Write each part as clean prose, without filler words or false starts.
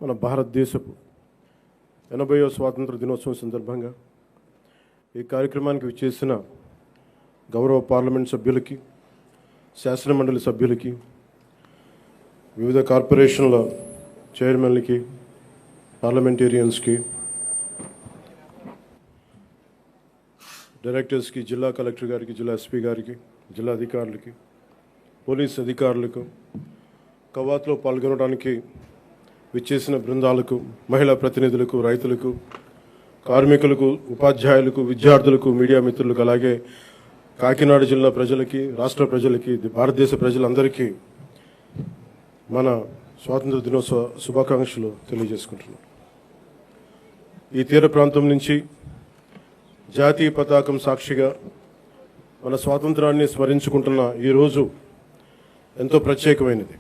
మన భారతదేశపు 80వ స్వాతంత్ర దినోత్సవం సందర్భంగా ఈ కార్యక్రమానికి విచ్చేసిన గౌరవ పార్లమెంట్ సభ్యులకి, శాసనమండలి సభ్యులకి, వివిధ కార్పొరేషన్ల చైర్మన్లకి, పార్లమెంటేరియన్స్కి, డైరెక్టర్స్కి, జిల్లా కలెక్టర్ గారికి, జిల్లా ఎస్పీ గారికి, జిల్లా అధికారులకి, పోలీస్ అధికారులకు, కవాతులో పాల్గొనడానికి విచ్చేసిన బృందాలకు, మహిళా ప్రతినిధులకు, రైతులకు, కార్మికులకు, ఉపాధ్యాయులకు, విద్యార్థులకు, మీడియా మిత్రులకు, అలాగే కాకినాడ జిల్లా ప్రజలకి, రాష్ట్ర ప్రజలకి, భారతదేశ ప్రజలందరికీ మన స్వాతంత్ర దినోత్సవ శుభాకాంక్షలు తెలియజేసుకుంటున్నాం. ఈ తీర ప్రాంతం నుంచి జాతీయ పతాకం సాక్షిగా మన స్వాతంత్రాన్ని స్మరించుకుంటున్న ఈరోజు ఎంతో ప్రత్యేకమైనది.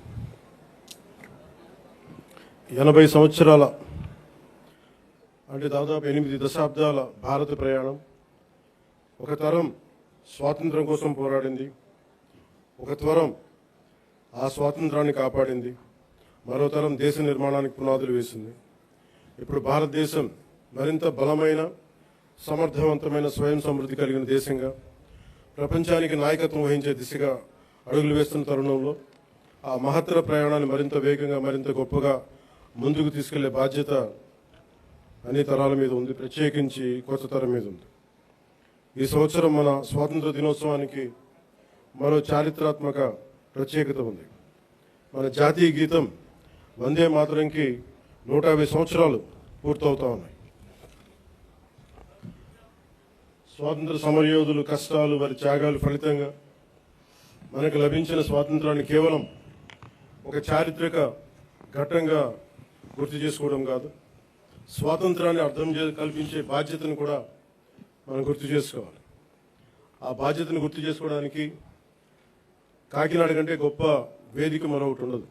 80 సంవత్సరాల అంటే దాదాపు 8 దశాబ్దాల భారత ప్రయాణం. ఒక తరం స్వాతంత్రం కోసం పోరాడింది, ఒక తరం ఆ స్వాతంత్రాన్ని కాపాడింది, మరో తరం దేశ నిర్మాణానికి పునాదులు వేసింది. ఇప్పుడు భారతదేశం మరింత బలమైన, సమర్థవంతమైన, స్వయం సమృద్ధి కలిగిన దేశంగా ప్రపంచానికి నాయకత్వం వహించే దిశగా అడుగులు వేస్తున్న తరుణంలో ఆ మహత్తర ప్రయాణాన్ని మరింత వేగంగా, మరింత గొప్పగా ముందుకు తీసుకెళ్లే బాధ్యత అన్ని తరాల మీద ఉంది, ప్రత్యేకించి కొత్త తరం మీద ఉంది. ఈ సంవత్సరం మన స్వాతంత్ర దినోత్సవానికి మరో చారిత్రాత్మక ప్రత్యేకత ఉంది. మన జాతీయ గీతం వందే మాతరంకి 150 సంవత్సరాలు పూర్తవుతా ఉన్నాయి. స్వాతంత్ర సమరయోధులు కష్టాలు, వారి త్యాగాలు ఫలితంగా మనకు లభించిన స్వాతంత్రాన్ని కేవలం ఒక చారిత్రక ఘట్టంగా గుర్తు చేసుకోవడం కాదు, స్వాతంత్రాన్ని అర్థం కల్పించే బాధ్యతను కూడా మనం గుర్తు చేసుకోవాలి. ఆ బాధ్యతను గుర్తు చేసుకోవడానికి కాకినాడ కంటే గొప్ప వేదిక మరొకటి ఉండదు.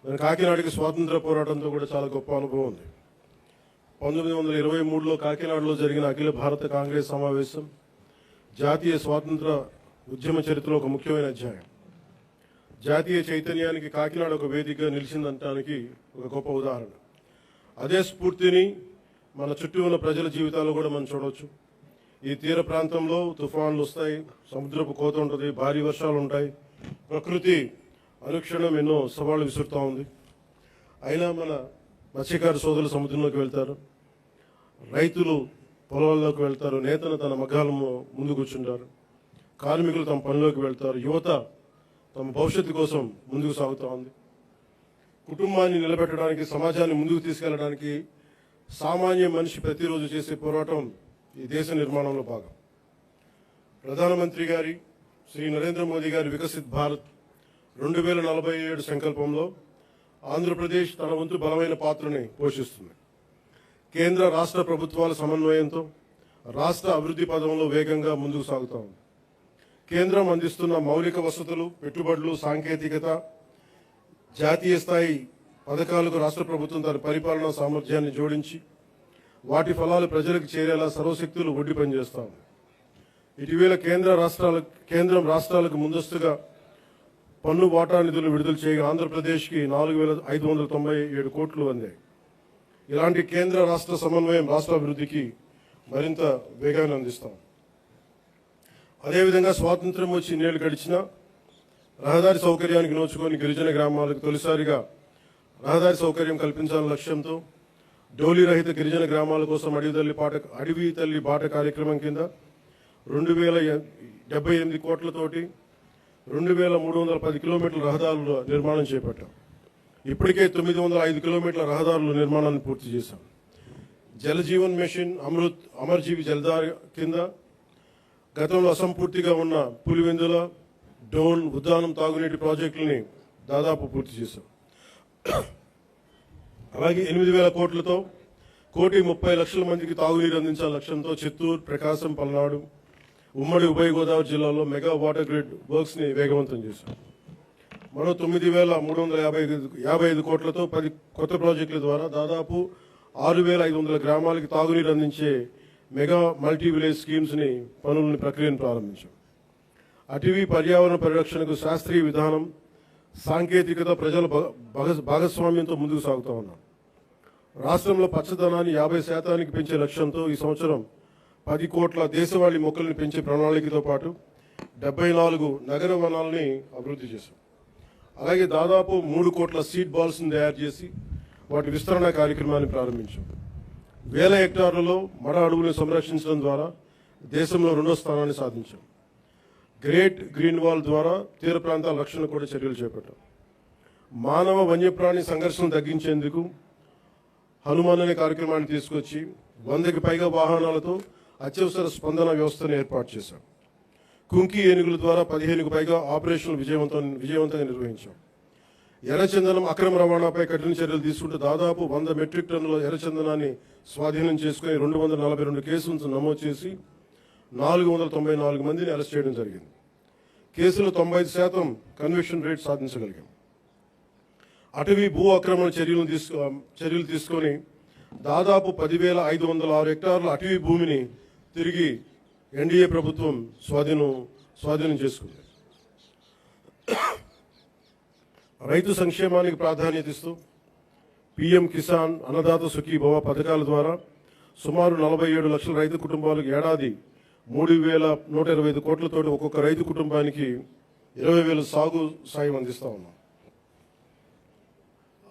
మన కాకినాడకి స్వాతంత్ర పోరాటంతో కూడా చాలా గొప్ప అనుభవం ఉంది. 1923లో కాకినాడలో జరిగిన అఖిల భారత కాంగ్రెస్ సమావేశం జాతీయ స్వాతంత్ర ఉద్యమ చరిత్రలో ఒక ముఖ్యమైన అధ్యాయం. జాతీయ చైతన్యానికి కాకినాడ ఒక వేదికగా నిలిచిందనడానికి ఒక గొప్ప ఉదాహరణ. అదే స్ఫూర్తిని మన చుట్టూ ఉన్న ప్రజల జీవితాల్లో కూడా మనం చూడవచ్చు. ఈ తీర ప్రాంతంలో తుఫాన్లు వస్తాయి, సముద్రపు కోత ఉంటుంది, భారీ వర్షాలు ఉంటాయి, ప్రకృతి అనుక్షణం ఎన్నో సవాళ్లు విసురుతూ ఉంది. అయినా మన మత్స్యకార సోదరులు సముద్రంలోకి వెళ్తారు, రైతులు పొలాల్లోకి వెళ్తారు, నేతలు తన మగ్గాల ముందు కూర్చుంటారు, కార్మికులు తమ పనిలోకి వెళ్తారు, యువత తమ భవిష్యత్తు కోసం ముందుకు సాగుతూ ఉంది. కుటుంబాన్ని నిలబెట్టడానికి, సమాజాన్ని ముందుకు తీసుకెళ్లడానికి సామాన్య మనిషి ప్రతిరోజు చేసే పోరాటం ఈ దేశ నిర్మాణంలో భాగం. ప్రధానమంత్రి గారి శ్రీ నరేంద్ర మోదీ గారి వికసిత్ భారత్ 2047 సంకల్పంలో ఆంధ్రప్రదేశ్ తన వంతు బలమైన పాత్రని పోషిస్తుంది. కేంద్ర రాష్ట్ర ప్రభుత్వాల సమన్వయంతో రాష్ట్ర అభివృద్ధి పదంలో వేగంగా ముందుకు సాగుతూ ఉంది. కేంద్రం అందిస్తున్న మౌలిక వసతులు, పెట్టుబడులు, సాంకేతికత, జాతీయ స్థాయి పథకాలకు రాష్ట్ర ప్రభుత్వం తన పరిపాలనా సామర్థ్యాన్ని జోడించి వాటి ఫలాలు ప్రజలకు చేరేలా సర్వశక్తులు ఒడ్డి పనిచేస్తాం. ఇటీవల కేంద్రం రాష్ట్రాలకు ముందస్తుగా పన్ను వాటా నిధులు విడుదల చేయగా ఆంధ్రప్రదేశ్కి 4,597 కోట్లు అందాయి. ఇలాంటి కేంద్ర రాష్ట్ర సమన్వయం రాష్ట్ర అభివృద్ధికి మరింత వేగాన్ని అందిస్తాం. అదేవిధంగా స్వాతంత్ర్యం వచ్చి ఇన్నేళ్లు గడిచిన రహదారి సౌకర్యానికి నోచుకొని గిరిజన గ్రామాలకు తొలిసారిగా రహదారి సౌకర్యం కల్పించాలనే లక్ష్యంతో డోలీ రహిత గిరిజన గ్రామాల కోసం అడవి తల్లి బాట కార్యక్రమం కింద 2,078 కోట్లతోటి 2,310 కిలోమీటర్ల రహదారుల నిర్మాణం చేపట్టాం. ఇప్పటికే 905 కిలోమీటర్ల రహదారుల నిర్మాణాన్ని పూర్తి చేశాం. జలజీవన్ మిషన్, అమర్ జీవి జలధార కింద గతంలో అసంపూర్తిగా ఉన్న పులివెందుల, డోన్, ఉద్దానం తాగునీటి ప్రాజెక్టులని దాదాపు పూర్తి చేశాం. అలాగే 8,000 కోట్లతో 1,30,00,000 మందికి తాగునీరు అందించాల లక్ష్యంతో చిత్తూరు, ప్రకాశం, పల్నాడు, ఉమ్మడి ఉభయ గోదావరి జిల్లాలో మెగా వాటర్ గ్రిడ్ వర్క్స్ ని వేగవంతం చేశాం. మరో 9,355 కోట్లతో 10 కొత్త ప్రాజెక్టుల ద్వారా దాదాపు 6,500 గ్రామాలకి తాగునీరు అందించే మెగా మల్టీ విలేజ్ స్కీమ్స్ ని ప్రక్రియను ప్రారంభించాం. అటవీ పర్యావరణ పరిరక్షణకు శాస్త్రీయ విధానం, సాంకేతికత ప్రజల భాగస్వామ్యంతో ముందుకు సాగుతూ ఉన్నాం. రాష్ట్రంలో పచ్చదనాన్ని 50% పెంచే లక్ష్యంతో ఈ సంవత్సరం 10 కోట్ల దేశవాళీ మొక్కలను పెంచే ప్రణాళికతో పాటు 74 నగర వనాలని అభివృద్ధి చేశాం. అలాగే దాదాపు 3 కోట్ల సీడ్ బాల్స్ని తయారు చేసి వాటి విస్తరణ కార్యక్రమాన్ని ప్రారంభించాం. వేల హెక్టార్లలో మడ అడవులను సంరక్షించడం ద్వారా దేశంలో 2వ స్థానాన్ని సాధించాం. గ్రేట్ గ్రీన్ వాల్ ద్వారా తీర ప్రాంతాల రక్షణ కూడా చర్యలు చేపట్టాం. మానవ వన్యప్రాణి సంఘర్షణ తగ్గించేందుకు హనుమాన్ అనే కార్యక్రమాన్ని తీసుకొచ్చి 100కి పైగా వాహనాలతో అత్యవసర స్పందన వ్యవస్థను ఏర్పాటు చేశాం. కుంకి ఏనుగుల ద్వారా 15కు పైగా ఆపరేషన్లు విజయవంతంగా నిర్వహించాం. ఎర్రచందనం అక్రమ రవాణాపై కఠిన చర్యలు తీసుకుంటూ దాదాపు 100 మెట్రిక్ టన్నుల ఎర్రచందనాన్ని స్వాధీనం చేసుకుని 242 కేసులను నమోదు చేసి 494 మందిని అరెస్ట్ చేయడం జరిగింది. కేసులో 95% కన్విక్షన్ రేట్ సాధించగలిగాం. అటవీ భూ ఆక్రమణ చర్యలు తీసుకొని దాదాపు 10,506 హెక్టార్ల అటవీ భూమిని తిరిగి ఎన్డీఏ ప్రభుత్వం స్వాధీనం చేసుకుంది. రైతు సంక్షేమానికి ప్రాధాన్యత ఇస్తూ పీఎం కిసాన్, అన్నదాత సుఖీభవ పథకాల ద్వారా సుమారు 47 లక్షల రైతు కుటుంబాలకు ఏడాది 3,125 కోట్లతోటి ఒక్కొక్క రైతు కుటుంబానికి 20,000 సాగు సాయం అందిస్తా ఉన్నాం.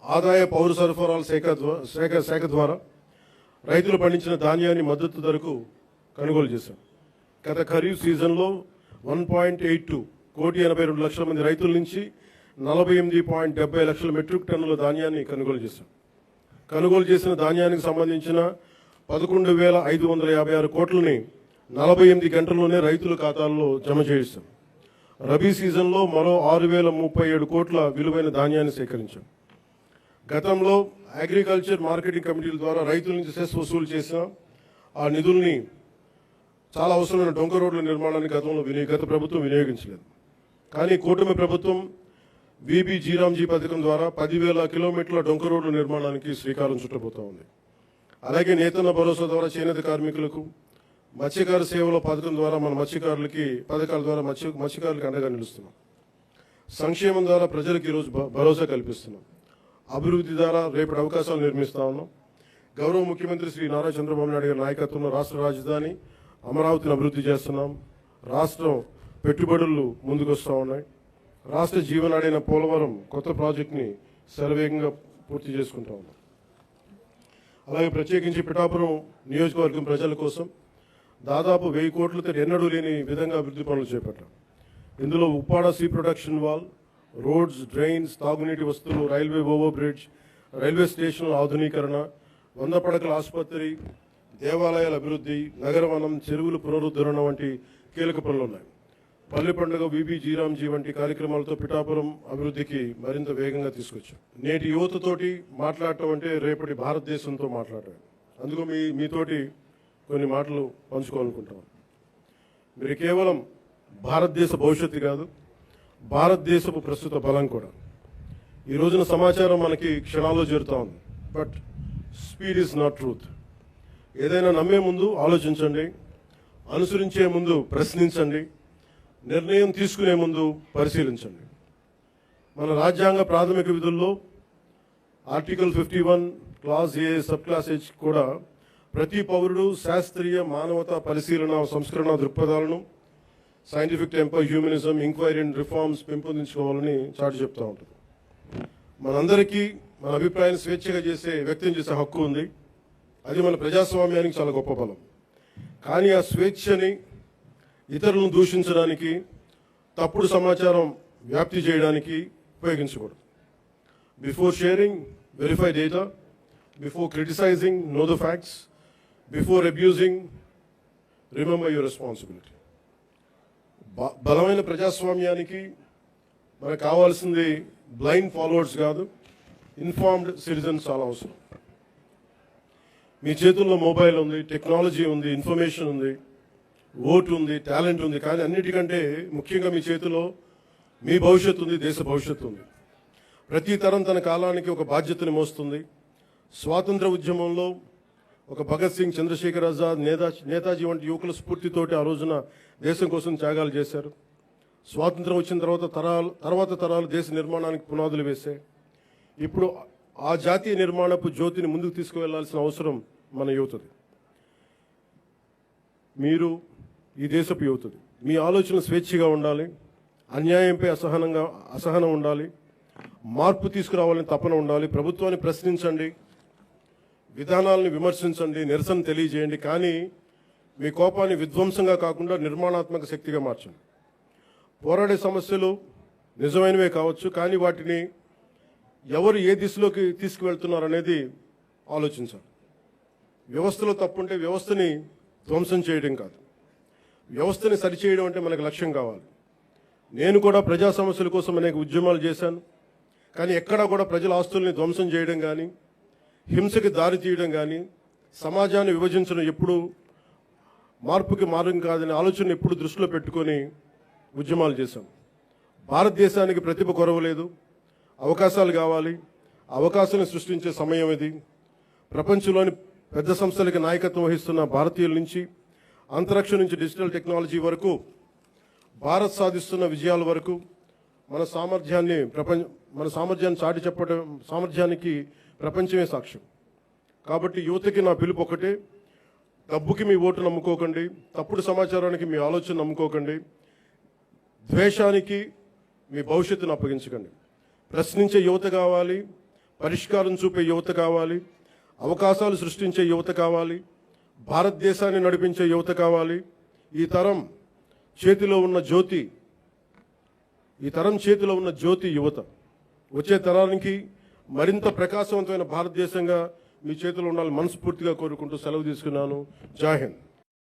ఆదాయ పౌర సరఫరాల శాఖ ద్వారా రైతులు పండించిన ధాన్యాన్ని మద్దతు ధరకు కొనుగోలు చేశాం. గత ఖరీఫ్ సీజన్లో 1.82 కోటి 82 లక్షల మంది రైతుల నుంచి 48.70 లక్షల మెట్రిక్ టన్నుల ధాన్యాన్ని కొనుగోలు చేశాం. కొనుగోలు చేసిన ధాన్యానికి సంబంధించిన 11,556 కోట్లని 48 గంటల్లోనే రైతుల ఖాతాల్లో జమ చేయిస్తాం. రబీ సీజన్లో మరో 6,037 కోట్ల విలువైన ధాన్యాన్ని సేకరించాం. గతంలో అగ్రికల్చర్ మార్కెటింగ్ కమిటీల ద్వారా రైతుల నుంచి సెస్ వసూలు చేసిన ఆ నిధుల్ని చాలా అవసరమైన డొంక రోడ్ల నిర్మాణానికి గత ప్రభుత్వం వినియోగించలేదు. కానీ కూటమి ప్రభుత్వం విబి జీరాంజీ పథకం ద్వారా 10,000 కిలోమీటర్ల డొంక రోడ్ల నిర్మాణానికి శ్రీకారం చుట్టబోతా ఉంది. అలాగే నేతన్న భరోసా ద్వారా చేనేత కార్మికులకు, మత్స్యకార సేవల పథకం ద్వారా మన పథకాల ద్వారా మత్స్యకారులకు అండగా నిలుస్తున్నాం. సంక్షేమం ద్వారా ప్రజలకు ఈరోజు భరోసా కల్పిస్తున్నాం. అభివృద్ధి ద్వారా రేపటి అవకాశాలు నిర్మిస్తా ఉన్నాం. గౌరవ ముఖ్యమంత్రి శ్రీ నారా చంద్రబాబు నాయుడు గారి నాయకత్వంలో రాష్ట్ర రాజధాని అమరావతిని అభివృద్ధి చేస్తున్నాం. రాష్ట్రం పెట్టుబడులు ముందుకు వస్తూ ఉన్నాయి. రాష్ట్ర జీవనాడైన పోలవరం కొత్త ప్రాజెక్టుని శరవేగంగా పూర్తి చేసుకుంటా ఉన్నాం. అలాగే ప్రత్యేకించి పిఠాపురం నియోజకవర్గం ప్రజల కోసం దాదాపు 1000 కోట్లతో ఎన్నడూ లేని విధంగా అభివృద్ధి పనులు చేపట్టాం. ఇందులో Uppada sea protection wall, roads, drains, తాగునీటి వస్తువులు, రైల్వే ఓవర్ బ్రిడ్జ్, రైల్వే స్టేషన్ల ఆధునీకరణ, 100 పడకల ఆసుపత్రి, దేవాలయాల అభివృద్ధి, నగరవనం, చెరువుల పునరుద్ధరణ వంటి కీలక పనులు ఉన్నాయి. పల్లె పండుగ, విబి జీరాంజీ వంటి కార్యక్రమాలతో పిఠాపురం అభివృద్ధికి మరింత వేగంగా తీసుకొచ్చాం. నేటి యువతతోటి మాట్లాడటం అంటే రేపటి భారతదేశంతో మాట్లాడటం. అందుకు మీతోటి కొన్ని మాటలు పంచుకోవాలనుకుంటాం. మీరు కేవలం భారతదేశ భవిష్యత్తు కాదు, భారతదేశపు ప్రస్తుత బలం కూడా. ఈ రోజున సమాచారం మనకి క్షణాల్లో చేరుతా ఉంది. But speed is not truth. ఏదైనా నమ్మే ముందు ఆలోచించండి, అనుసరించే ముందు ప్రశ్నించండి, నిర్ణయం తీసుకునే ముందు పరిశీలించండి. మన రాజ్యాంగ ప్రాథమిక విధుల్లో article 51 clause A sub clause H కూడా ప్రతి పౌరుడు శాస్త్రీయ మానవతా పరిశీలన సంస్కరణ దృక్పథాలను, scientific temper, humanism, enquiry and reforms పెంపొందించుకోవాలని చాటి చెప్తూ ఉంటుంది. మనందరికీ మన అభిప్రాయాన్ని స్వేచ్ఛగా వ్యక్తం చేసే హక్కు ఉంది. అది మన ప్రజాస్వామ్యానికి చాలా గొప్ప బలం. కానీ ఆ స్వేచ్ఛని ఇతరులను దూషించడానికి, తప్పుడు సమాచారం వ్యాప్తి చేయడానికి ఉపయోగించకూడదు. Before sharing, verify data. Before criticising, know the facts. Before abusing, remember your responsibility. బలమైన ప్రజాస్వామ్యానికి మనకు కావాల్సింది బ్లైండ్ ఫాలోవర్స్ కాదు, ఇన్ఫార్మ్డ్ సిటిజన్స్ చాలా అవసరం. మీ చేతుల్లో మొబైల్ ఉంది, టెక్నాలజీ ఉంది, ఇన్ఫర్మేషన్ ఉంది, ఓటు ఉంది, టాలెంట్ ఉంది. కానీ అన్నిటికంటే ముఖ్యంగా మీ చేతిలో మీ భవిష్యత్తు ఉంది, దేశ భవిష్యత్తు ఉంది. ప్రతి తరం తన కాలానికి ఒక బాధ్యతని మోస్తుంది. స్వాతంత్ర ఉద్యమంలో ఒక భగత్ సింగ్, చంద్రశేఖర్ ఆజాద్, నేతాజీ వంటి యువకుల స్ఫూర్తితోటి ఆ రోజున దేశం కోసం త్యాగాలు చేశారు. స్వాతంత్రం వచ్చిన తర్వాత తరాలు దేశ నిర్మాణానికి పునాదులు వేశాయి. ఇప్పుడు ఆ జాతీయ నిర్మాణపు జ్యోతిని ముందుకు తీసుకువెళ్లాల్సిన అవసరం మన యువతది. మీరు ఈ దేశపు యువతది. మీ ఆలోచనలు స్వేచ్ఛగా ఉండాలి, అన్యాయంపై అసహనం ఉండాలి, మార్పు తీసుకురావాలని తపన ఉండాలి. ప్రభుత్వాన్ని ప్రశ్నించండి, విధానాలను విమర్శించండి, నిరసన తెలియజేయండి. కానీ మీ కోపాన్ని విధ్వంసంగా కాకుండా నిర్మాణాత్మక శక్తిగా మార్చండి. పోరాడే సమస్యలు నిజమైనవే కావచ్చు, కానీ వాటిని ఎవరు ఏ దిశలోకి తీసుకువెళ్తున్నారనేది ఆలోచించాలి. వ్యవస్థలో తప్పుంటే వ్యవస్థని ధ్వంసం చేయడం కాదు, వ్యవస్థని సరిచేయడం అంటే మనకు లక్ష్యం కావాలి. నేను కూడా ప్రజా సమస్యల కోసం అనేక ఉద్యమాలు చేశాను, కానీ ఎక్కడా కూడా ప్రజల ఆస్తుల్ని ధ్వంసం చేయడం కానీ, హింసకి దారి తీయడం కానీ, సమాజాన్ని విభజించడం ఎప్పుడు మార్పుకి మార్గం కాదనే ఆలోచన ఎప్పుడు దృష్టిలో పెట్టుకొని ఉద్యమాలు చేశాం. భారతదేశానికి ప్రతిభ కొరవలేదు, అవకాశాలు కావాలి. అవకాశాలను సృష్టించే సమయం ఇది. ప్రపంచంలోని పెద్ద సంస్థలకి నాయకత్వం వహిస్తున్న భారతీయుల నుంచి, అంతరిక్షం నుంచి డిజిటల్ టెక్నాలజీ వరకు, భారత్ సాధిస్తున్న విజయాల వరకు మన సామర్థ్యాన్ని చాటి చెప్పడం సామర్థ్యానికి ప్రపంచమే సాక్ష్యం. కాబట్టి యువతకి నా పిలుపు ఒకటే: డబ్బుకి మీ ఓటు నమ్ముకోకండి, తప్పుడు సమాచారానికి మీ ఆలోచన నమ్ముకోకండి, ద్వేషానికి మీ భవిష్యత్తును అప్పగించకండి. ప్రశ్నించే యువత కావాలి, పరిష్కారం చూపే యువత కావాలి, అవకాశాలు సృష్టించే యువత కావాలి, భారతదేశాన్ని నడిపించే యువత కావాలి. ఈ తరం చేతిలో ఉన్న జ్యోతి యువత. వచ్చే తరానికి మరింత ప్రకాశవంతమైన భారతదేశంగా మీ చేతిలో ఉండాలని మనస్ఫూర్తిగా కోరుకుంటూ సెలవు తీసుకున్నాను. జై హింద్.